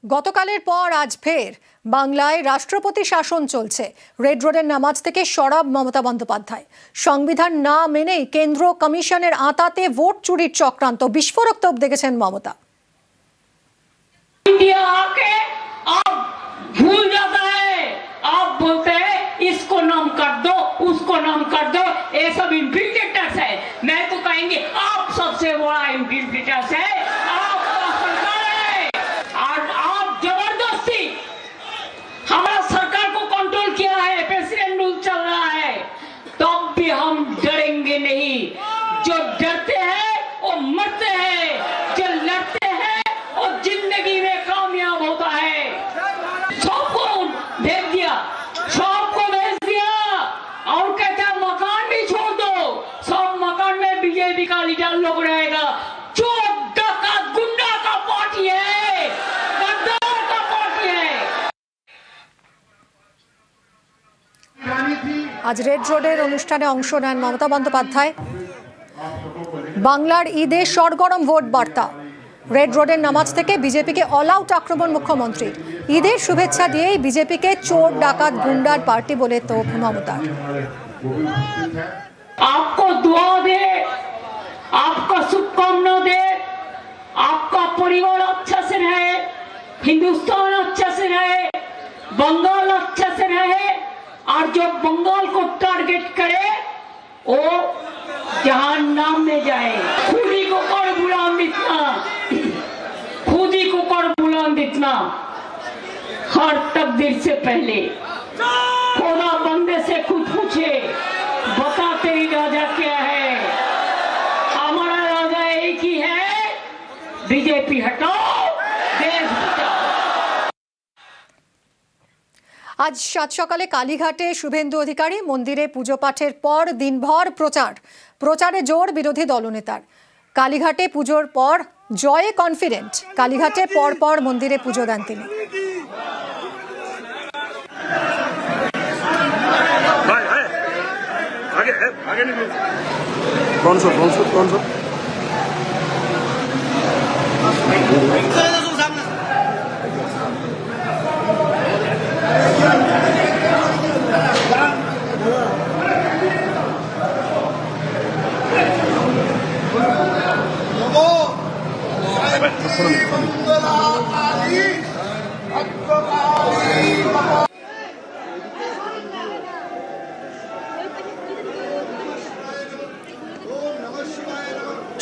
গতকালের পর আজ ফের বাংলায় রাষ্ট্রপতি শাসন চলছে। রেড রোডের নামাজ থেকে সরব মমতা বন্দ্যোপাধ্যায়। সংবিধান না মেনেই কেন্দ্র কমিশনের আঁতাতে ভোট চুরির চক্রান্ত, বিস্ফোরক তোপ দেখেছেন মমতা। इंडिया आके आप भूल जाता है, आप बोलते हैं इसको नाम कर दो, उसको नाम कर दो, ये सब इन्फिल्ट्रेटर्स है। मैं तो कहेंगे आप सबसे बड़ा इन्फिल्ट्रेटर्स है, आपका सरकार है और आप जबरदस्ती हमारा सरकार को कंट्रोल किया है, प्रेसिडेंट रूल चल रहा है, तब भी हम डरेंगे नहीं। जो डरते हैं वो मरते हैं, जो लड़ते हैं वो जिंदगी में कामयाब होता है। सबको भेज दिया, सबको भेज दिया और कहता मकान भी छोड़ दो, सब मकान में बीजेपी का लीडर लोग रहेगा। चोर डाकत गुंडा का पार्टी है, गद्दार का पार्टी है। আজ রেড রোডের অনুষ্ঠানে অংশ নেন মমতা বন্দ্যোপাধ্যায়। বাংলার ঈদে সরগরম ভোট বার্তা। রেড রোডের নামাজ থেকে বিজেপিকে অল আউট আক্রমণ মুখ্যমন্ত্রী। ঈদের শুভেচ্ছা দিয়েই বিজেপিকে চোর ডাকাত গুন্ডার পার্টি বলে তোপ মমতা। आपको दुआ दे, आपका शुभकामना दे, आपका परिवार अच्छा से रहे, हिंदुस्तान अच्छा से रहे, बंगाल अच्छा से रहे और जो बंगाल को टारगेट करे वो जहन्नम में जाए। खुद ही को कर बुलंद इतना, खुद ही को कर बुलंद इतना, हर तकदीर से पहले खुदा बंदे से खुद पूछे, बता तेरी राजा क्या है। हमारा राजा एक ही है, बीजेपी हटाओ, देश बचाओ। আজ সাত সকালে কালীঘাটে শুভেন্দু অধিকারী মন্দিরে পুজো পাঠের পর দিনভর প্রচারে জোর বিরোধী দলনেতার। কালীঘাটে পুজোর পর জয়ে কনফিডেন্ট। কালীঘাটে পর মন্দিরে পুজো দেন তিনি।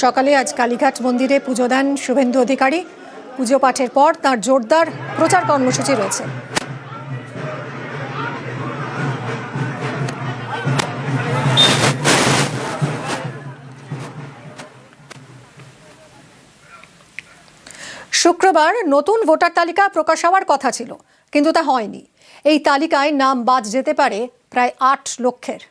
সকালে আজ কালীঘাট মন্দিরে পুজো দেন শুভেন্দু অধিকারী। পুজো পাঠের পর তার জোরদার প্রচার কর্মসূচি রয়েছে। শুক্রবার নতুন ভোটার তালিকা প্রকাশ হওয়ার কথা ছিল, কিন্তু তা হয়নি। এই তালিকায় নাম বাদ যেতে পারে প্রায় 8 লক্ষের।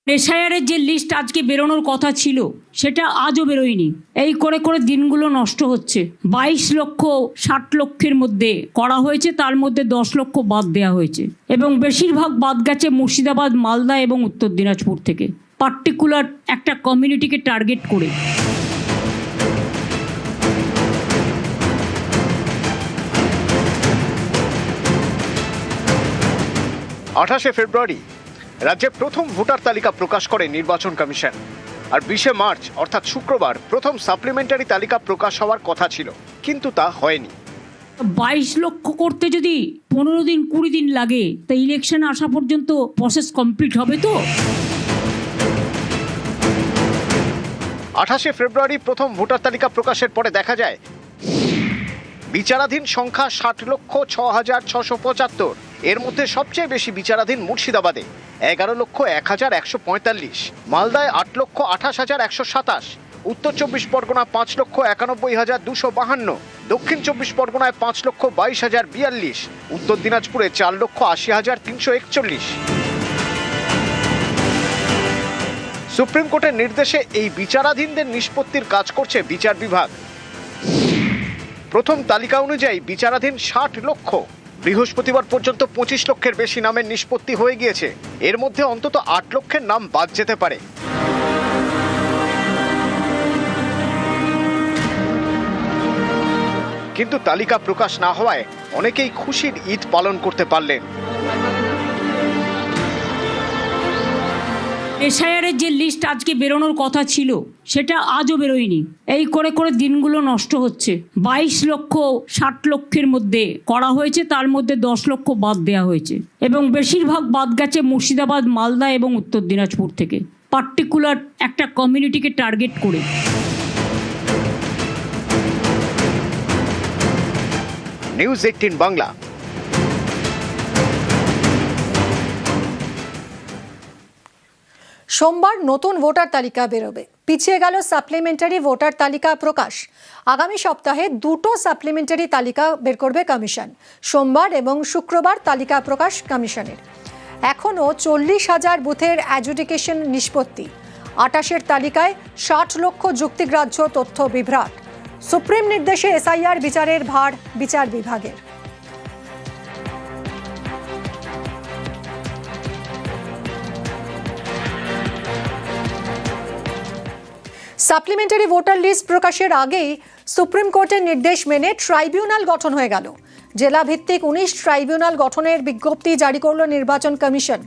এসআইআরের যে লিস্ট আজকে বেরোনোর কথা ছিল সেটা আজও বেরোয়নি। এই করে করে দিনগুলো নষ্ট হচ্ছে। 22 লক্ষ 60 লক্ষের মধ্যে করা হয়েছে, তার মধ্যে 10 লক্ষ বাদ দেওয়া হয়েছে এবং বেশিরভাগ বাদ গেছে মুর্শিদাবাদ, মালদা এবং উত্তর দিনাজপুর থেকে, পার্টিকুলার একটা কমিউনিটিকে টার্গেট করে। ফেব্রুয়ারি রাজ্যে প্রথম ভোটার তালিকা প্রকাশ করে নির্বাচন কমিশন। আর 20 মার্চ অর্থাৎ শুক্রবার প্রথম সাপ্লিমেন্টারি তালিকা প্রকাশ হওয়ার কথা ছিল, কিন্তু তা হয়নি। 22 লক্ষ করতে যদি 15 দিন 20 দিন লাগে, তা ইলেকশন আসা পর্যন্ত প্রসেস কমপ্লিট হবে তো? 28 ফেব্রুয়ারি প্রথম ভোটার তালিকা প্রকাশের পরে দেখা যায় বিচারাধীন সংখ্যা 60,06,675। এর মধ্যে সবচেয়ে বেশি বিচারাধীন মুর্শিদাবাদে 11,01,145, মালদায় 8,28,127, উত্তর 24 পরগনা 5,91,252, দক্ষিণ 24 পরগনায় 5,22,042, উত্তর দিনাজপুরে 4,80,341। সুপ্রিম কোর্টের নির্দেশে এই বিচারাধীনদের নিষ্পত্তির কাজ করছে বিচার বিভাগ। প্রথম তালিকা অনুযায়ী বিচারাধীন 60 লক্ষ। বৃহস্পতিবার পর্যন্ত 25 লক্ষের বেশি নামের নিষ্পত্তি হয়ে গিয়েছে। এর মধ্যে অন্তত 8 লক্ষের নাম বাদ যেতে পারে। কিন্তু তালিকা প্রকাশ না হওয়ায় অনেকেই খুশির ঈদ পালন করতে পারলেন। এসআইআরের যে লিস্ট আজকে বেরোনোর কথা ছিল সেটা আজও বেরোয়নি। এই করে করে দিনগুলো নষ্ট হচ্ছে। 22,60,00,000-এর মধ্যে করা হয়েছে, তার মধ্যে 10 লক্ষ বাদ দেওয়া হয়েছে এবং বেশিরভাগ বাদ গেছে মুর্শিদাবাদ, মালদা এবং উত্তর দিনাজপুর থেকে, পার্টিকুলার একটা কমিউনিটিকে টার্গেট করে। নিউজ 18 বাংলা। সোমবার নতুন ভোটার তালিকা বেরোবে। পিছিয়ে গেল সাপ্লিমেন্টারি ভোটার তালিকা প্রকাশ। আগামী সপ্তাহে দুটো সাপ্লিমেন্টারি তালিকা বের করবে কমিশন। সোমবার এবং শুক্রবার তালিকা প্রকাশ কমিশনের। এখনও 40,000 বুথের অ্যাডজুডিকেশন নিষ্পত্তি। 28-এর তালিকায় 60 লক্ষ যুক্তিগ্রাহ্য তথ্য বিভ্রাট। সুপ্রিম নির্দেশে এসআইআর বিচারের ভার বিচার বিভাগের। সাপ্লিমেন্টারি ভোটার লিস্ট প্রকাশের আগেই সুপ্রিম কোর্টের নির্দেশ মেনে ট্রাইব্যুনাল গঠন হয়ে গেল। জেলা ভিত্তিক 19 ট্রাইব্যুনাল গঠনের বিজ্ঞপ্তি জারি করল নির্বাচন কমিশন।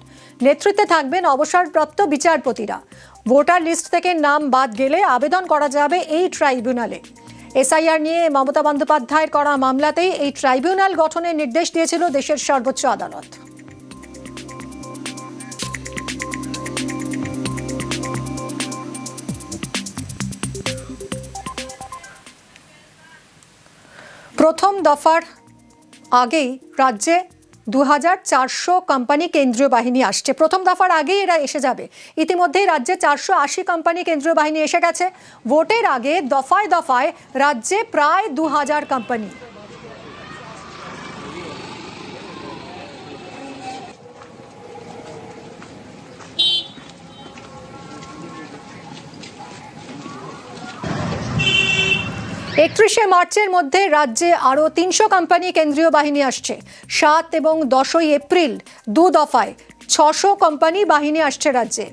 নেতৃত্বে থাকবেন অবসরপ্রাপ্ত বিচারপতিরা। ভোটার লিস্ট থেকে নাম বাদ গেলে আবেদন করা যাবে এই ট্রাইব্যুনালে। এসআইআর নিয়ে মমতা বন্দ্যোপাধ্যায়ের করা মামলাতেই এই ট্রাইব্যুনাল গঠনের নির্দেশ দিয়েছিল দেশের সর্বোচ্চ আদালত। প্রথম দফার আগেই রাজ্যে 2400 কোম্পানি কেন্দ্রীয় বাহিনী আসছে। প্রথম দফার আগেই এরা এসে যাবে। ইতিমধ্যেই রাজ্যে 480 কোম্পানি কেন্দ্রীয় বাহিনী এসে গেছে। ভোটের আগে দফায় দফায় রাজ্যে প্রায় 2000 কোম্পানি। একত্রিশে মার্চের মধ্যে রাজ্যে আরও 300 কোম্পানি কেন্দ্রীয় বাহিনী আসছে। 7 এবং 10 এপ্রিল দু দফায় 600 কোম্পানি বাহিনী আসছে রাজ্যে।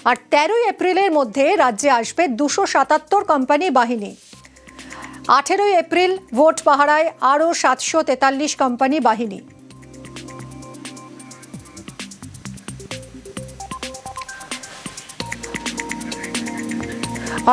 আর 13 এপ্রিলের মধ্যে রাজ্যে আসবে 277 কোম্পানি বাহিনী। 18 এপ্রিল ভোট পাহারায় আরও 743 কোম্পানি বাহিনী।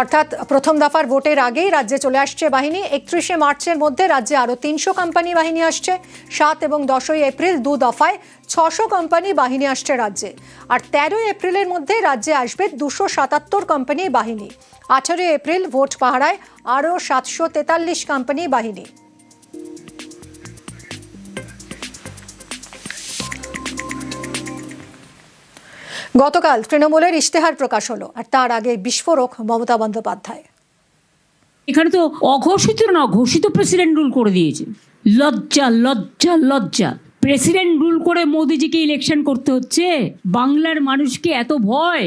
অর্থাৎ প্রথম দফার ভোটের আগেই রাজ্যে চলে আসছে বাহিনী। 31শে মার্চের মধ্যে রাজ্যে আরও 300 কোম্পানি বাহিনী আসছে। 7 এবং 10 এপ্রিল দু দফায় 600 কোম্পানি বাহিনী আসছে রাজ্যে। আর 13 এপ্রিলের মধ্যে রাজ্যে আসবে 277 কোম্পানি বাহিনী। 18 এপ্রিল ভোট পাহারায় আরও 743 কোম্পানি বাহিনী। গতকাল তৃণমূলের ইশতেহার প্রকাশ হলো, আর তার আগে বিস্ফোরক মমতা বন্দ্যোপাধ্যায়। এখানে তো অঘোষিত না, ঘোষিত প্রেসিডেন্ট রুল করে দিয়েছে। লজ্জা লজ্জা লজ্জা। প্রেসিডেন্ট রুল করে মোদিজিকে ইলেকশন করতে হচ্ছে। বাংলার মানুষকে এত ভয়।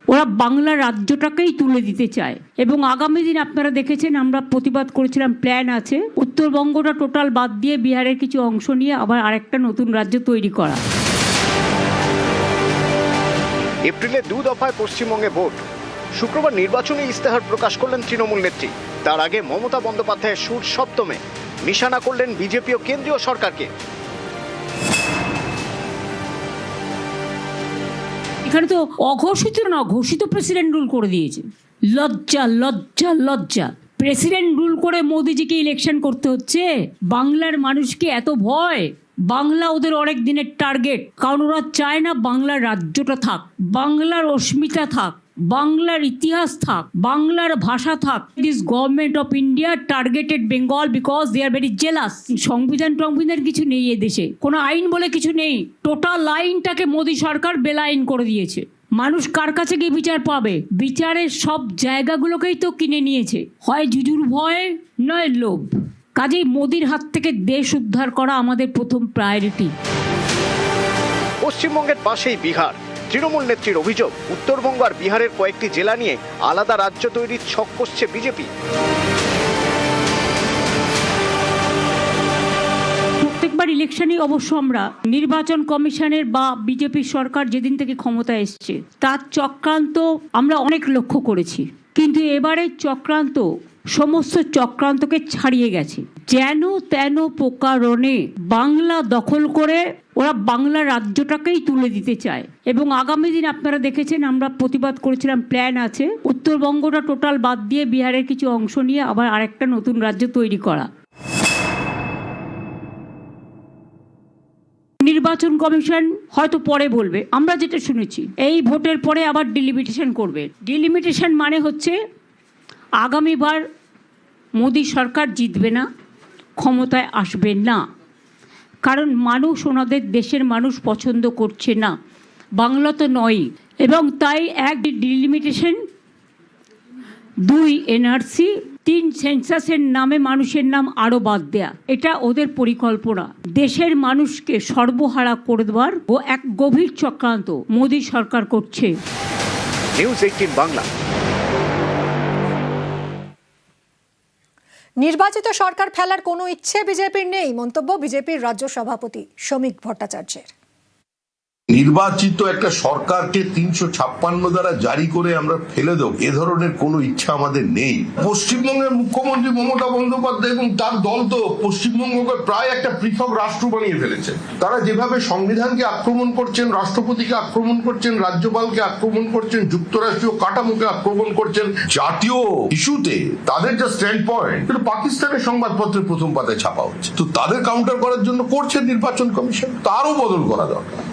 ওরা বাংলা রাজ্যটাকেই তুলে দিতে চায় এবং আগামী দিন আপনারা দেখেছেন আমরা প্রতিবাদ করেছিলাম, প্ল্যান আছে উত্তরবঙ্গটা টোটাল বাদ দিয়ে বিহারের কিছু অংশ নিয়ে আবার আরেকটা নতুন রাজ্য তৈরি করা। এপ্রিলে দু দফায় পশ্চিমবঙ্গে ভোট। শুক্রবার নির্বাচনী ইস্তেহার প্রকাশ করলেন তৃণমূল নেত্রী। তার আগে মমতা বন্দ্যোপাধ্যায়ের সুর সপ্তমে নিশানা করলেন বিজেপি ও কেন্দ্রীয় সরকারকে। এখানে তো অঘোষিত না, ঘোষিত প্রেসিডেন্ট রুল করে দিয়েছে। লজ্জা লজ্জা লজ্জা। প্রেসিডেন্ট রুল করে মোদিজিকে ইলেকশন করতে হচ্ছে। বাংলার মানুষকে এত ভয়। বাংলা ওদের অনেক দিনের টার্গেট, কারণ ওরা চায় না বাংলার রাজ্যটা থাক, বাংলার অস্মিতা থাক, বাংলার ইতিহাস থাক, বাংলার ভাষা থাক। This government of India targeted Bengal because they are very jealous. সংবিধান কিছু নেই এদেশে, কোনো আইন বলে কিছু নেই। টোটাল লাইনটাকে মোদী সরকার বেলাইন করে দিয়েছে। মানুষ কার কাছে গিয়ে বিচার পাবে? বিচারের সব জায়গাগুলোকেই তো কিনে নিয়েছে, হয় জুজুর ভয় নয় লোভ। কাজেই মোদির হাত থেকে দেশ উদ্ধার করা আমাদের প্রথম প্রায়োরিটি। পশ্চিমবঙ্গের পাশেই বিহার। তৃণমূল নেত্রীর অভিযোগ, উত্তরবঙ্গ আর বিহারের কয়েকটি জেলা নিয়ে আলাদা রাজ্য তৈরির ছক কষছে বিজেপি। প্রত্যেকবার ইলেকশনে অবশ্য আমরা নির্বাচন কমিশনের বা বিজেপি সরকার যেদিন থেকে ক্ষমতা এসছে তার চক্রান্ত আমরা অনেক লক্ষ্য করেছি। কিন্তু এবারের চক্রান্ত সমস্ত চক্রান্তকে ছাড়িয়ে গেছে। যেন তেন প্রকারণে বাংলা দখল করে ওরা বাংলা রাজ্যটাকেই তুলে দিতে চায়। এবং আগামী দিন আপনারা দেখেছেন, আমরা প্রতিবাদ করেছিলাম, প্ল্যান আছে উত্তরবঙ্গটা টোটাল বাদ দিয়ে বিহারের কিছু অংশ নিয়ে আবার আরেকটা নতুন রাজ্য তৈরি করা। নির্বাচন কমিশন হয়তো পরে বলবে, আমরা যেটা শুনেছি এই ভোটের পরে আবার ডিলিমিটেশন করবে। ডিলিমিটেশন মানে হচ্ছে আগামীবার মোদী সরকার জিতবে না, ক্ষমতায় আসবে না, কারণ মানুষ ওনাদের দেশের মানুষ পছন্দ করছে না, বাংলা তো নয়। এবং তাই 1 ডিলিমিটেশন, 2 এনআরসি, 3 সেন্সাসের নামে মানুষের নাম আরও বাদ দেয়া, এটা ওদের পরিকল্পনা। দেশের মানুষকে সর্বহারা করে দেওয়ার ও এক গভীর চক্রান্ত মোদী সরকার করছে। নিউজ 18 বাংলা। নির্বাচিত সরকার ফেলার কোনো ইচ্ছে বিজেপির নেই, মন্তব্য বিজেপির রাজ্য সভাপতি শ্রমিক ভট্টাচার্যের। নির্বাচিত একটা সরকারকে 356 দ্বারা জারি করে আমরা ফেলে দেব, এ ধরনের কোনো ইচ্ছা আমাদের নেই। পশ্চিমবঙ্গের মুখ্যমন্ত্রী মমতা বন্দ্যোপাধ্যায় এবং তার দল তো পশ্চিমবঙ্গকে প্রায় একটা পৃথক রাষ্ট্র বানিয়ে ফেলেছে। তারা যেভাবে সংবিধানকে আক্রমণ করছেন, রাষ্ট্রপতিকে আক্রমণ করছেন, রাজ্যপালকে আক্রমণ করছেন, যুক্তরাষ্ট্রীয় কাঠামোকে আক্রমণ করছেন, জাতীয় ইস্যুতে তাদের যা স্ট্যান্ড পয়েন্ট, পাকিস্তানের সংবাদপত্রের প্রথম পাতায় ছাপা হচ্ছে। তো তাদের কাউন্টার করার জন্য করছে নির্বাচন কমিশন, তারও বদল করা দরকার।